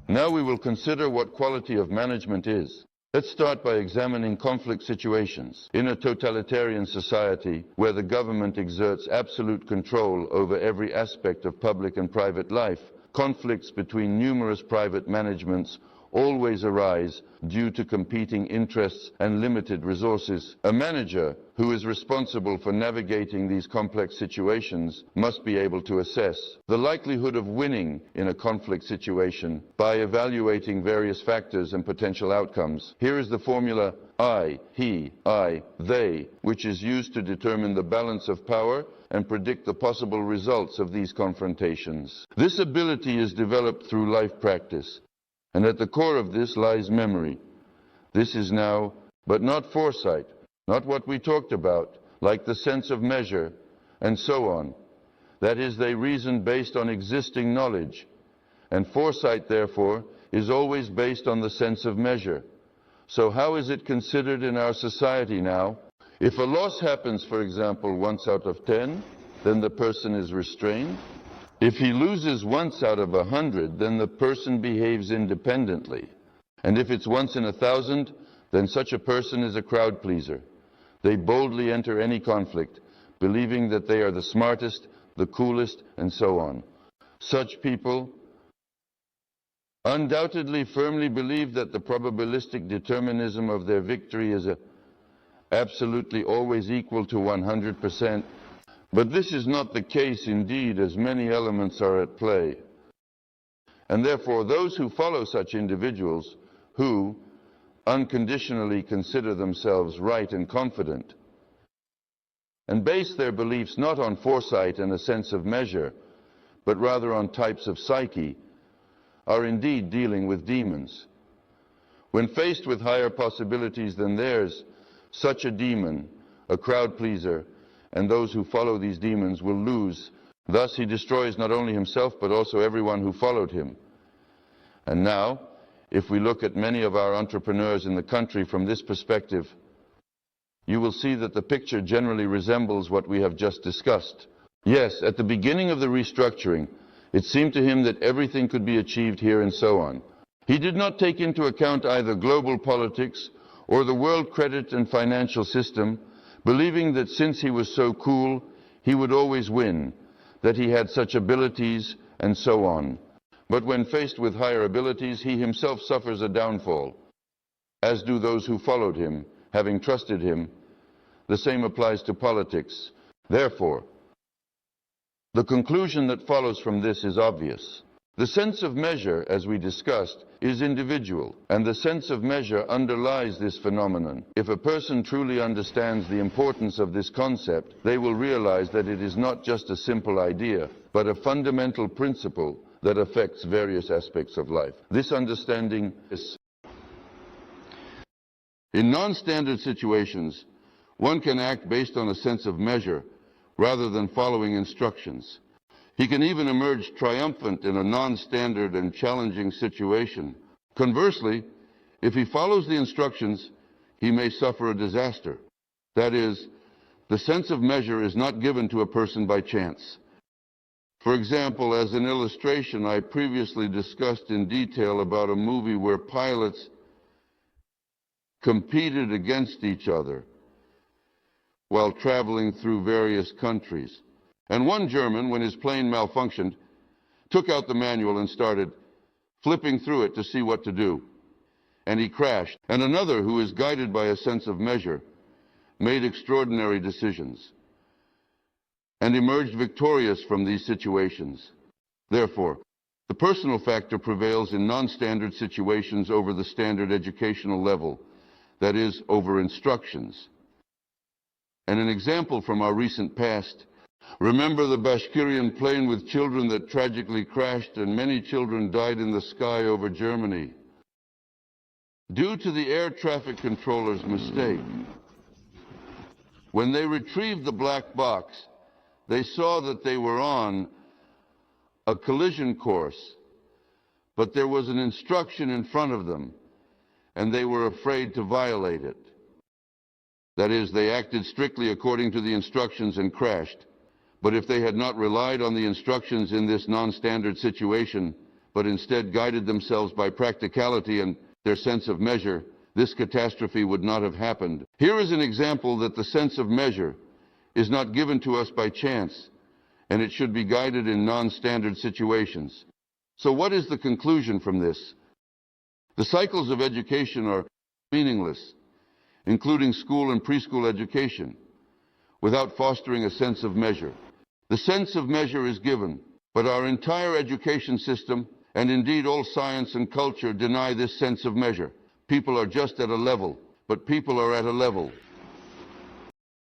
Now we will consider what quality of management is. Let's start by examining conflict situations. In a totalitarian society where the government exerts absolute control over every aspect of public and private life, conflicts between numerous private managements always arise due to competing interests and limited resources. A manager who is responsible for navigating these complex situations must be able to assess the likelihood of winning in a conflict situation by evaluating various factors and potential outcomes. Here is the formula I, he, I, they, which is used to determine the balance of power and predict the possible results of these confrontations. This ability is developed through life practice. And at the core of this lies memory. This is now, but not foresight, not what we talked about, like the sense of measure, and so on. That is, they reason based on existing knowledge. And foresight, therefore, is always based on the sense of measure. So how is it considered in our society now? If a loss happens, for example, once out of 10, then the person is restrained. If he loses once out of 100, then the person behaves independently. And if it's once in 1,000, then such a person is a crowd pleaser. They boldly enter any conflict, believing that they are the smartest, the coolest, and so on. Such people undoubtedly firmly believe that the probabilistic determinism of their victory is absolutely always equal to 100%. But this is not the case indeed, as many elements are at play. And therefore those who follow such individuals, who unconditionally consider themselves right and confident, and base their beliefs not on foresight and a sense of measure, but rather on types of psyche, are indeed dealing with demons. When faced with higher possibilities than theirs, such a demon, a crowd pleaser, and those who follow these demons will lose. Thus he destroys not only himself, but also everyone who followed him. And now, if we look at many of our entrepreneurs in the country from this perspective, you will see that the picture generally resembles what we have just discussed. Yes, at the beginning of the restructuring, it seemed to him that everything could be achieved here and so on. He did not take into account either global politics or the world credit and financial system, believing that since he was so cool, he would always win, that he had such abilities, and so on. But when faced with higher abilities, he himself suffers a downfall, as do those who followed him, having trusted him. The same applies to politics. Therefore, the conclusion that follows from this is obvious. The sense of measure, as we discussed, is individual, and the sense of measure underlies this phenomenon. If a person truly understands the importance of this concept, they will realize that it is not just a simple idea, but a fundamental principle that affects various aspects of life. This understanding is... In non-standard situations, one can act based on a sense of measure rather than following instructions. He can even emerge triumphant in a non-standard and challenging situation. Conversely, if he follows the instructions, he may suffer a disaster. That is, the sense of measure is not given to a person by chance. For example, as an illustration, I previously discussed in detail about a movie where pilots competed against each other while traveling through various countries. And one German, when his plane malfunctioned, took out the manual and started flipping through it to see what to do. And he crashed. And another, who is guided by a sense of measure, made extraordinary decisions and emerged victorious from these situations. Therefore, the personal factor prevails in non-standard situations over the standard educational level, that is, over instructions. And an example from our recent past: remember the Bashkirian plane with children that tragically crashed, and many children died in the sky over Germany due to the air traffic controller's mistake. When they retrieved the black box, they saw that they were on a collision course, but there was an instruction in front of them, and they were afraid to violate it. That is, they acted strictly according to the instructions and crashed. But if they had not relied on the instructions in this non-standard situation, but instead guided themselves by practicality and their sense of measure, this catastrophe would not have happened. Here is an example that the sense of measure is not given to us by chance, and it should be guided in non-standard situations. So what is the conclusion from this? The cycles of education are meaningless, including school and preschool education, without fostering a sense of measure. The sense of measure is given, but our entire education system, and indeed all science and culture, deny this sense of measure. People are just at a level, but people are at a level.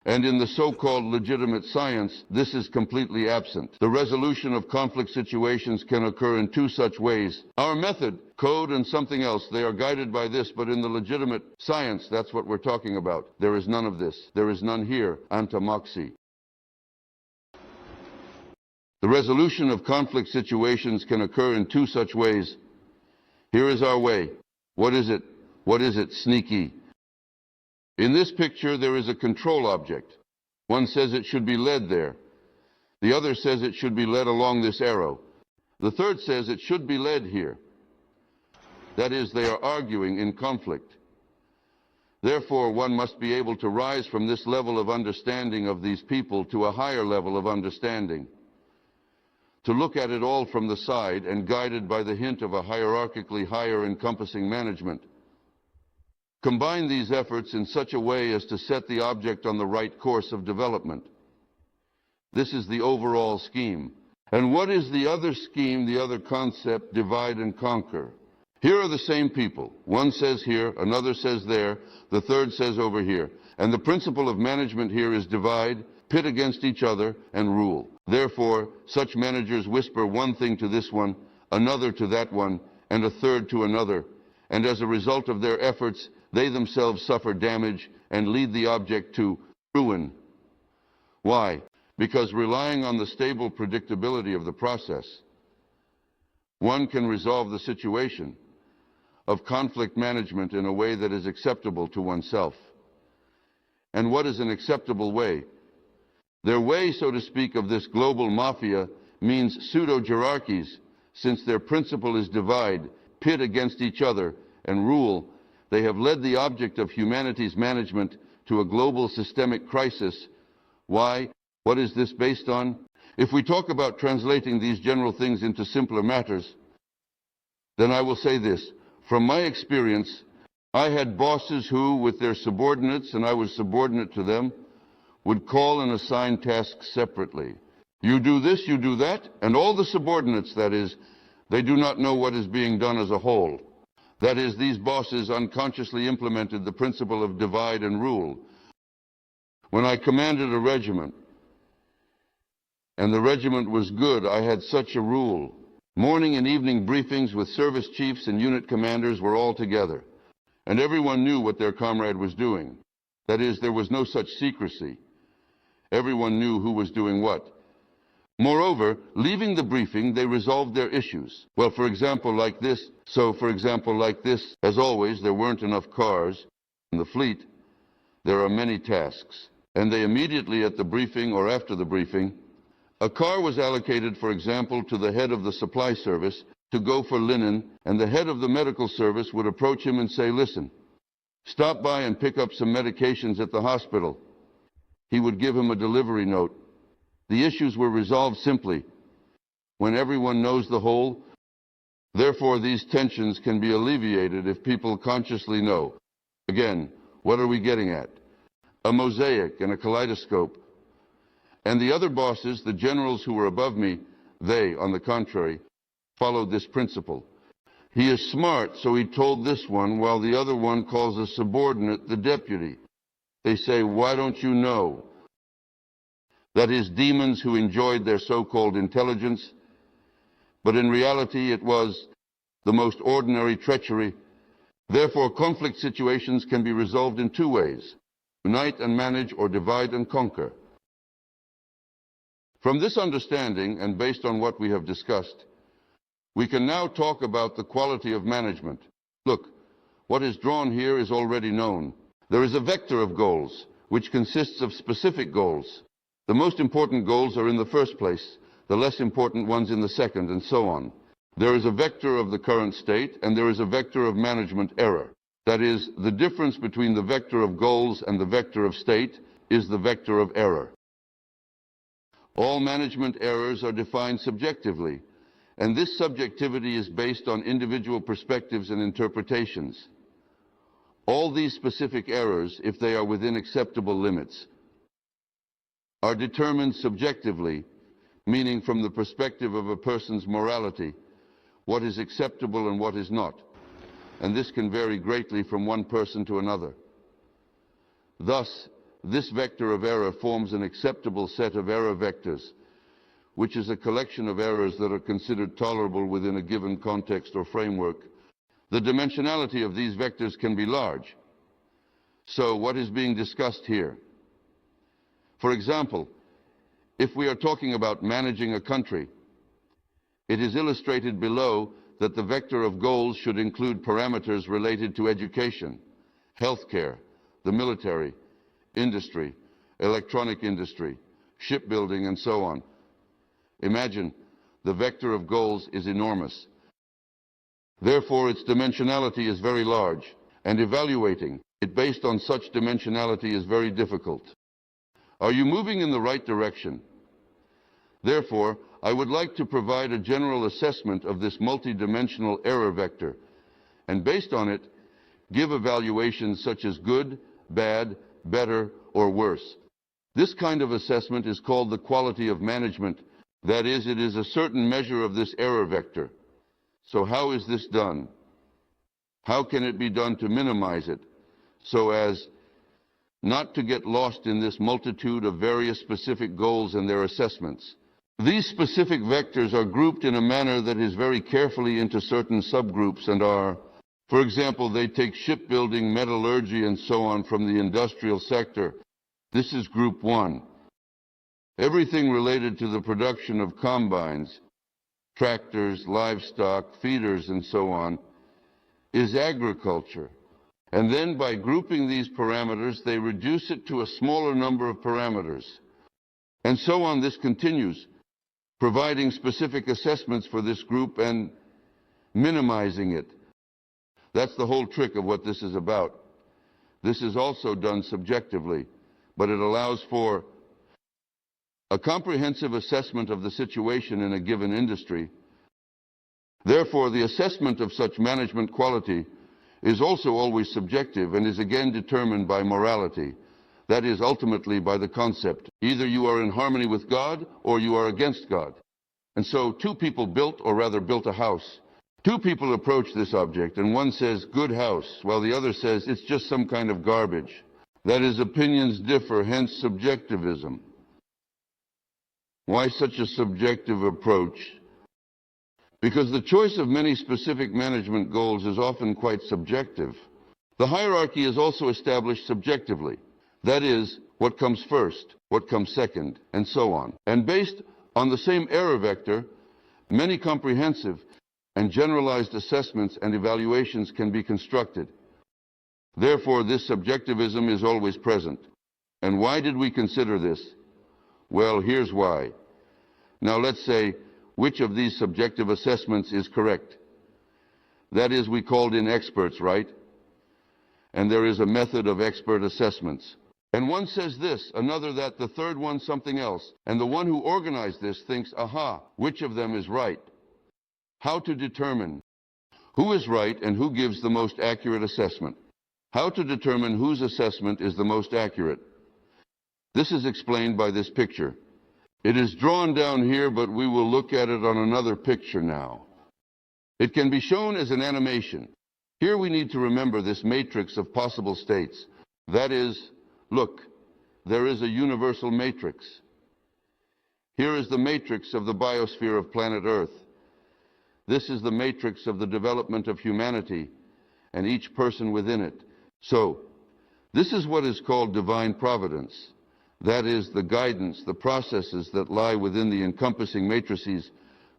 And in the so-called legitimate science, this is completely absent. The resolution of conflict situations can occur in two such ways. Our method, code and something else, they are guided by this, but in the legitimate science, that's what we're talking about. There is none of this. There is none here, antamoxi. The resolution of conflict situations can occur in two such ways. Here is our way. What is it? What is it? Sneaky. In this picture, there is a control object. One says it should be led there. The other says it should be led along this arrow. The third says it should be led here. That is, they are arguing in conflict. Therefore, one must be able to rise from this level of understanding of these people to a higher level of understanding, to look at it all from the side and guided by the hint of a hierarchically higher encompassing management. Combine these efforts in such a way as to set the object on the right course of development. This is the overall scheme. And what is the other scheme, the other concept? Divide and conquer. Here are the same people. One says here, another says there, the third says over here. And the principle of management here is divide, pit against each other, and rule. Therefore, such managers whisper one thing to this one, another to that one, and a third to another. And as a result of their efforts, they themselves suffer damage and lead the object to ruin. Why? Because relying on the stable predictability of the process, one can resolve the situation of conflict management in a way that is acceptable to oneself. And what is an acceptable way? Their way, so to speak, of this global mafia means pseudo-hierarchies, since their principle is divide, pit against each other, and rule. They have led the object of humanity's management to a global systemic crisis. Why? What is this based on? If we talk about translating these general things into simpler matters, then I will say this. From my experience, I had bosses who, with their subordinates, and I was subordinate to them, would call and assign tasks separately. You do this, you do that, and all the subordinates, that is, they do not know what is being done as a whole. That is, these bosses unconsciously implemented the principle of divide and rule. When I commanded a regiment, and the regiment was good, I had such a rule. Morning and evening briefings with service chiefs and unit commanders were all together, and everyone knew what their comrade was doing. That is, there was no such secrecy. Everyone knew who was doing what. Moreover, leaving the briefing, they resolved their issues. Well, for example, like this. As always, there weren't enough cars in the fleet. There are many tasks. And they immediately at the briefing or after the briefing, a car was allocated, for example, to the head of the supply service to go for linen, and the head of the medical service would approach him and say, listen, stop by and pick up some medications at the hospital. He would give him a delivery note. The issues were resolved simply. When everyone knows the whole, therefore these tensions can be alleviated if people consciously know. Again, what are we getting at? A mosaic and a kaleidoscope. And the other bosses, the generals who were above me, they, on the contrary, followed this principle. He is smart, so he told this one, while the other one calls a subordinate the deputy. They say, why don't you know? That is, demons who enjoyed their so-called intelligence, but in reality it was the most ordinary treachery. Therefore, conflict situations can be resolved in two ways: unite and manage, or divide and conquer. From this understanding, and based on what we have discussed, we can now talk about the quality of management. Look, what is drawn here is already known. There is a vector of goals, which consists of specific goals. The most important goals are in the first place, the less important ones in the second, and so on. There is a vector of the current state, and there is a vector of management error. That is, the difference between the vector of goals and the vector of state is the vector of error. All management errors are defined subjectively, and this subjectivity is based on individual perspectives and interpretations. All these specific errors, if they are within acceptable limits, are determined subjectively, meaning from the perspective of a person's morality, what is acceptable and what is not. And this can vary greatly from one person to another. Thus, this vector of error forms an acceptable set of error vectors, which is a collection of errors that are considered tolerable within a given context or framework. The dimensionality of these vectors can be large. So, what is being discussed here? For example, if we are talking about managing a country, it is illustrated below that the vector of goals should include parameters related to education, healthcare, the military, industry, electronic industry, shipbuilding, and so on. Imagine, the vector of goals is enormous. Therefore, its dimensionality is very large, and evaluating it based on such dimensionality is very difficult. Are you moving in the right direction? Therefore, I would like to provide a general assessment of this multidimensional error vector, and based on it, give evaluations such as good, bad, better, or worse. This kind of assessment is called the quality of management. That is, it is a certain measure of this error vector. So how is this done? How can it be done to minimize it, so as not to get lost in this multitude of various specific goals and their assessments? These specific vectors are grouped in a manner that is very carefully into certain subgroups and are, for example, they take shipbuilding, metallurgy, and so on from the industrial sector. This is group 1. Everything related to the production of combines, tractors, livestock, feeders, and so on, is agriculture. And then by grouping these parameters, they reduce it to a smaller number of parameters. And so on, this continues, providing specific assessments for this group and minimizing it. That's the whole trick of what this is about. This is also done subjectively, but it allows for a comprehensive assessment of the situation in a given industry. Therefore, the assessment of such management quality is also always subjective and is again determined by morality. That is, ultimately by the concept. Either you are in harmony with God or you are against God. And so two people built a house. Two people approach this object, and one says, good house, while the other says, it's just some kind of garbage. That is, opinions differ, hence subjectivism. Why such a subjective approach? Because the choice of many specific management goals is often quite subjective. The hierarchy is also established subjectively. That is, what comes first, what comes second, and so on. And based on the same error vector, many comprehensive and generalized assessments and evaluations can be constructed. Therefore, this subjectivism is always present. And why did we consider this? Well, here's why. Now let's say, which of these subjective assessments is correct? That is, we called in experts, right? And there is a method of expert assessments. And one says this, another that, the third one something else. And the one who organized this thinks, aha, which of them is right? How to determine who is right and who gives the most accurate assessment? How to determine whose assessment is the most accurate? This is explained by this picture. It is drawn down here, but we will look at it on another picture now. It can be shown as an animation. Here we need to remember this matrix of possible states. That is, look, there is a universal matrix. Here is the matrix of the biosphere of planet Earth. This is the matrix of the development of humanity and each person within it. So, this is what is called divine providence. That is, the guidance, the processes that lie within the encompassing matrices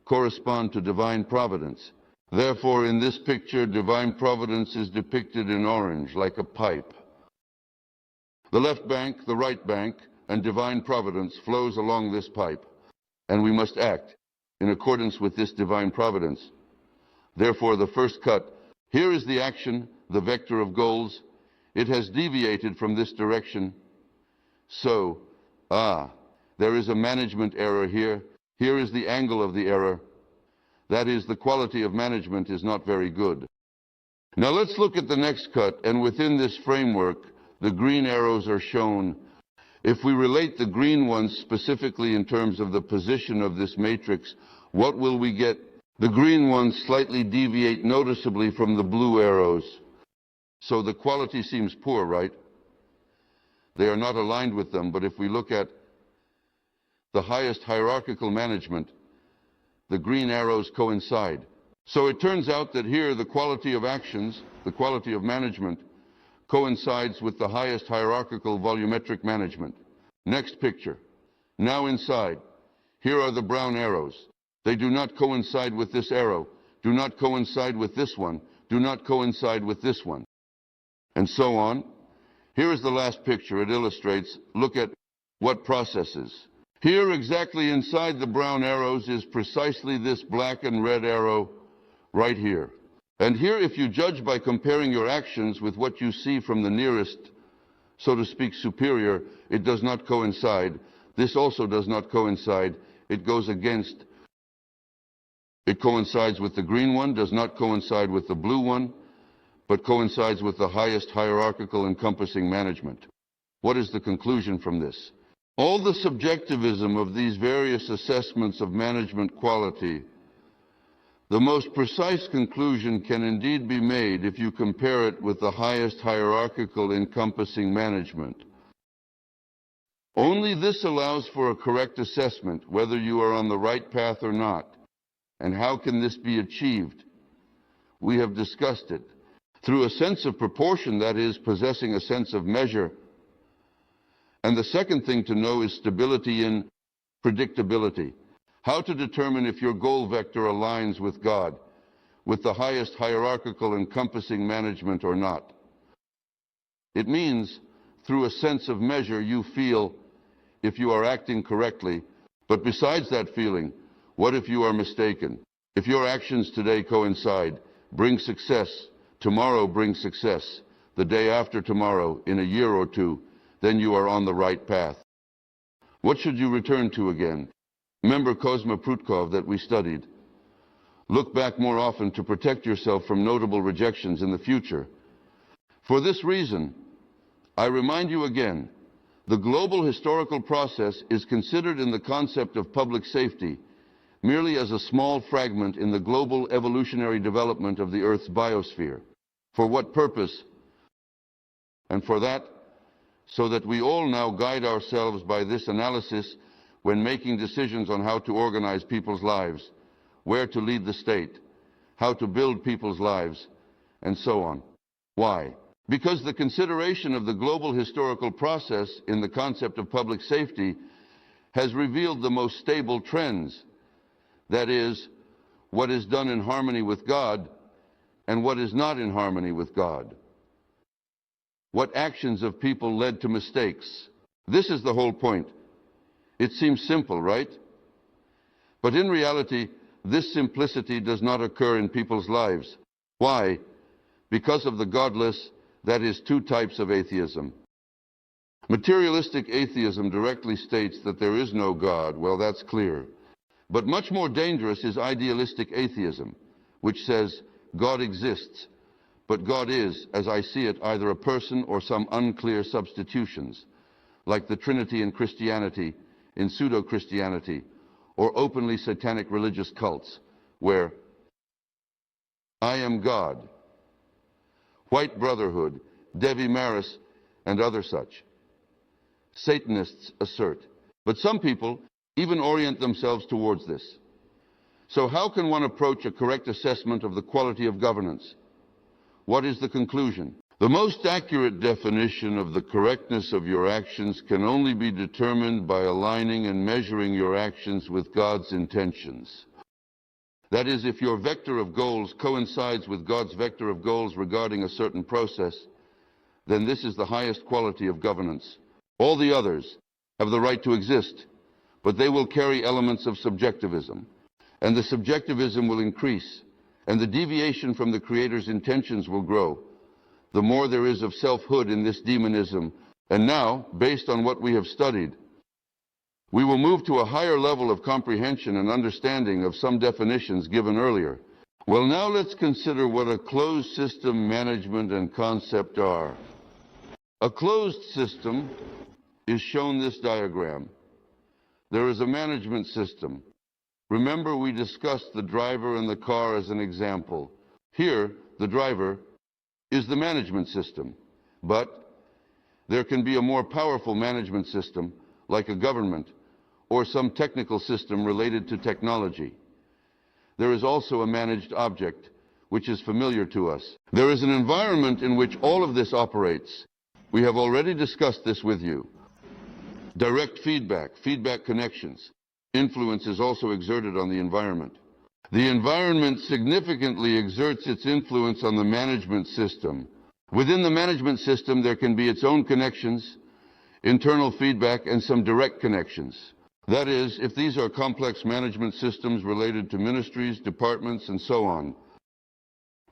correspond to divine providence. Therefore, in this picture, divine providence is depicted in orange, like a pipe. The left bank, the right bank, and divine providence flows along this pipe, and we must act in accordance with this divine providence. Therefore, the first cut, here is the action, the vector of goals. It has deviated from this direction. So, there is a management error here. Here is the angle of the error. That is, the quality of management is not very good. Now let's look at the next cut, and within this framework, the green arrows are shown. If we relate the green ones specifically in terms of the position of this matrix, what will we get? The green ones slightly deviate noticeably from the blue arrows. So the quality seems poor, right? They are not aligned with them, but if we look at the highest hierarchical management, the green arrows coincide. So it turns out that here the quality of actions, the quality of management, coincides with the highest hierarchical volumetric management. Next picture. Now inside. Here are the brown arrows. They do not coincide with this arrow, do not coincide with this one, do not coincide with this one, and so on. Here is the last picture. It illustrates, look at what processes. Here, exactly inside the brown arrows, is precisely this black and red arrow right here. And here, if you judge by comparing your actions with what you see from the nearest, so to speak, superior, it does not coincide. This also does not coincide. It goes against. It coincides with the green one, does not coincide with the blue one, but coincides with the highest hierarchical encompassing management. What is the conclusion from this? All the subjectivism of these various assessments of management quality, the most precise conclusion can indeed be made if you compare it with the highest hierarchical encompassing management. Only this allows for a correct assessment, whether you are on the right path or not. And how can this be achieved? We have discussed it. Through a sense of proportion, that is, possessing a sense of measure. And the second thing to know is stability in predictability. How to determine if your goal vector aligns with God, with the highest hierarchical encompassing management or not. It means, through a sense of measure, you feel if you are acting correctly. But besides that feeling, what if you are mistaken? If your actions today coincide, bring success, tomorrow brings success, the day after tomorrow, in a year or two, then you are on the right path. What should you return to again? Remember Kozma Prutkov that we studied. Look back more often to protect yourself from notable rejections in the future. For this reason, I remind you again, the global historical process is considered in the concept of public safety merely as a small fragment in the global evolutionary development of the Earth's biosphere. For what purpose? And for that, so that we all now guide ourselves by this analysis when making decisions on how to organize people's lives, where to lead the state, how to build people's lives, and so on. Why? Because the consideration of the global historical process in the concept of public safety has revealed the most stable trends. That is, what is done in harmony with God and what is not in harmony with God. What actions of people led to mistakes. This is the whole point. It seems simple, right? But in reality, this simplicity does not occur in people's lives. Why? Because of the godless, that is, two types of atheism. Materialistic atheism directly states that there is no God. Well, that's clear. But much more dangerous is idealistic atheism, which says God exists, but God is, as I see it, either a person or some unclear substitutions, like the Trinity in Christianity, in pseudo-Christianity, or openly satanic religious cults, where I am God, White Brotherhood, Devi Maris, and other such. Satanists assert. But some people even orient themselves towards this. So how can one approach a correct assessment of the quality of governance? What is the conclusion? The most accurate definition of the correctness of your actions can only be determined by aligning and measuring your actions with God's intentions. That is, if your vector of goals coincides with God's vector of goals regarding a certain process, then this is the highest quality of governance. All the others have the right to exist, but they will carry elements of subjectivism, and the subjectivism will increase and the deviation from the Creator's intentions will grow, the more there is of selfhood in this demonism. And now, based on what we have studied, we will move to a higher level of comprehension and understanding of some definitions given earlier. Well, now let's consider what a closed system management and concept are. A closed system is shown in this diagram. There is a management system. Remember, we discussed the driver and the car as an example. Here, the driver is the management system, but there can be a more powerful management system, like a government, or some technical system related to technology. There is also a managed object, which is familiar to us. There is an environment in which all of this operates. We have already discussed this with you. Direct feedback, feedback connections. Influence is also exerted on the environment. The environment significantly exerts its influence on the management system. Within the management system, there can be its own connections, internal feedback, and some direct connections. That is, if these are complex management systems related to ministries, departments, and so on.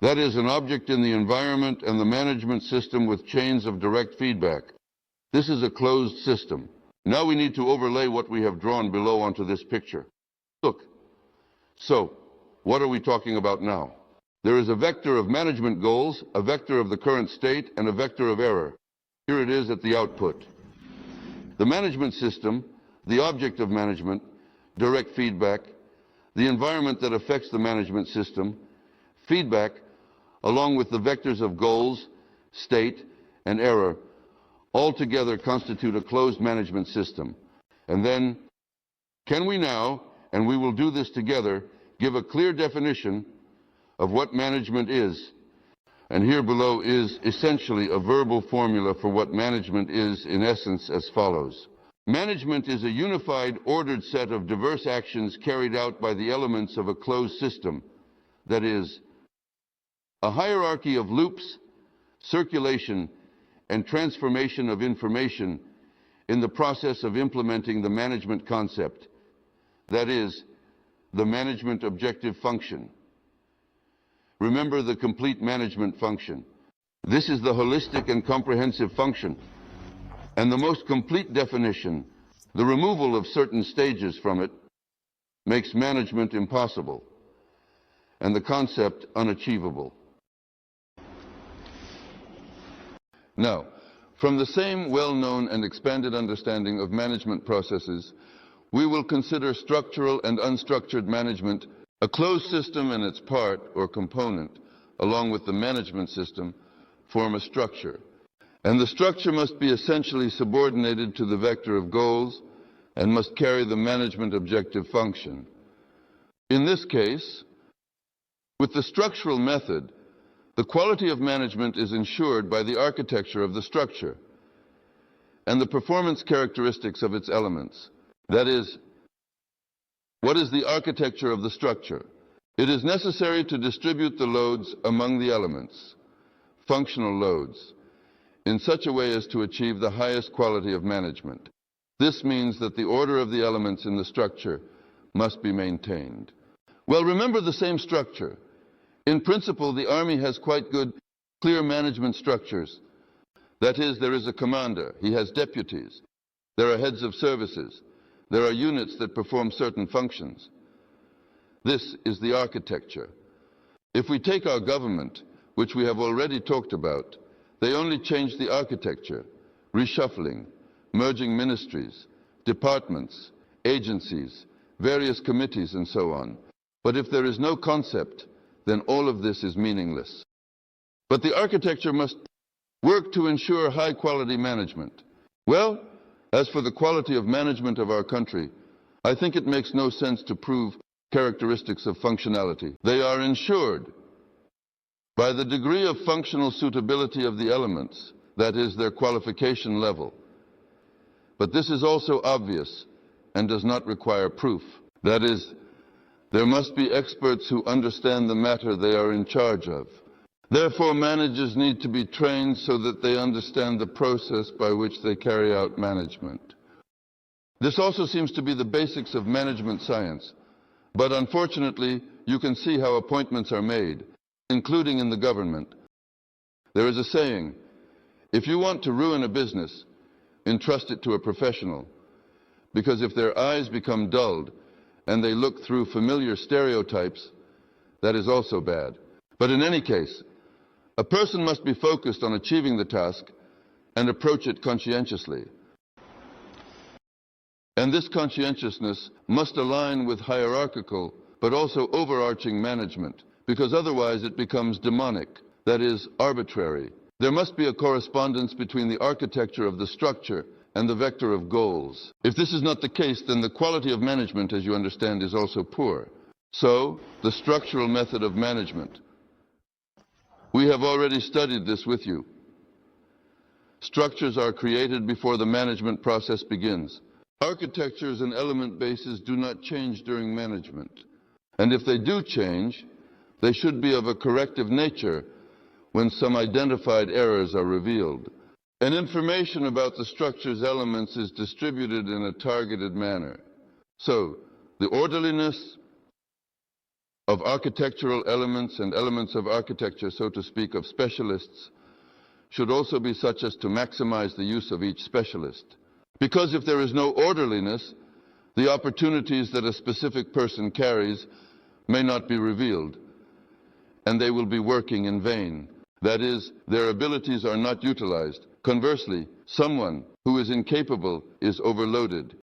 That is, an object in the environment and the management system with chains of direct feedback. This is a closed system. Now we need to overlay what we have drawn below onto this picture. Look. So, what are we talking about now? There is a vector of management goals, a vector of the current state, and a vector of error. Here it is at the output. The management system, the object of management, direct feedback, the environment that affects the management system, feedback, along with the vectors of goals, state, and error, all together constitute a closed management system. And then, can we now, and we will do this together, give a clear definition of what management is? And here below is essentially a verbal formula for what management is in essence as follows. Management is a unified, ordered set of diverse actions carried out by the elements of a closed system. That is, a hierarchy of loops, circulation, and transformation of information in the process of implementing the management concept. That is, the management objective function. Remember the complete management function. This is the holistic and comprehensive function. And the most complete definition, the removal of certain stages from it, makes management impossible and the concept unachievable. Now, from the same well-known and expanded understanding of management processes, we will consider structural and unstructured management. A closed system and its part or component, along with the management system, form a structure. And the structure must be essentially subordinated to the vector of goals and must carry the management objective function. In this case, with the structural method, the quality of management is ensured by the architecture of the structure and the performance characteristics of its elements. That is, what is the architecture of the structure? It is necessary to distribute the loads among the elements, functional loads, in such a way as to achieve the highest quality of management. This means that the order of the elements in the structure must be maintained. Well, remember the same structure. In principle, the Army has quite good, clear management structures. That is, there is a commander, he has deputies, there are heads of services, there are units that perform certain functions. This is the architecture. If we take our government, which we have already talked about, they only change the architecture, reshuffling, merging ministries, departments, agencies, various committees, and so on. But if there is no concept, then all of this is meaningless. But the architecture must work to ensure high-quality management. Well, as for the quality of management of our country, I think it makes no sense to prove characteristics of functionality. They are ensured by the degree of functional suitability of the elements, that is, their qualification level. But this is also obvious and does not require proof. That is, there must be experts who understand the matter they are in charge of. Therefore, managers need to be trained so that they understand the process by which they carry out management. This also seems to be the basics of management science. But unfortunately, you can see how appointments are made, including in the government. There is a saying, if you want to ruin a business, entrust it to a professional, because if their eyes become dulled and they look through familiar stereotypes, that is also bad. But in any case, a person must be focused on achieving the task and approach it conscientiously. And this conscientiousness must align with hierarchical, but also overarching management, because otherwise it becomes demonic, that is, arbitrary. There must be a correspondence between the architecture of the structure and the vector of goals. If this is not the case, then the quality of management, as you understand, is also poor. So, the structural method of management. We have already studied this with you. Structures are created before the management process begins. Architectures and element bases do not change during management. And if they do change, they should be of a corrective nature when some identified errors are revealed. And information about the structure's elements is distributed in a targeted manner. So, the orderliness of architectural elements and elements of architecture, so to speak, of specialists, should also be such as to maximize the use of each specialist. Because if there is no orderliness, the opportunities that a specific person carries may not be revealed, and they will be working in vain. That is, their abilities are not utilized. Conversely, someone who is incapable is overloaded.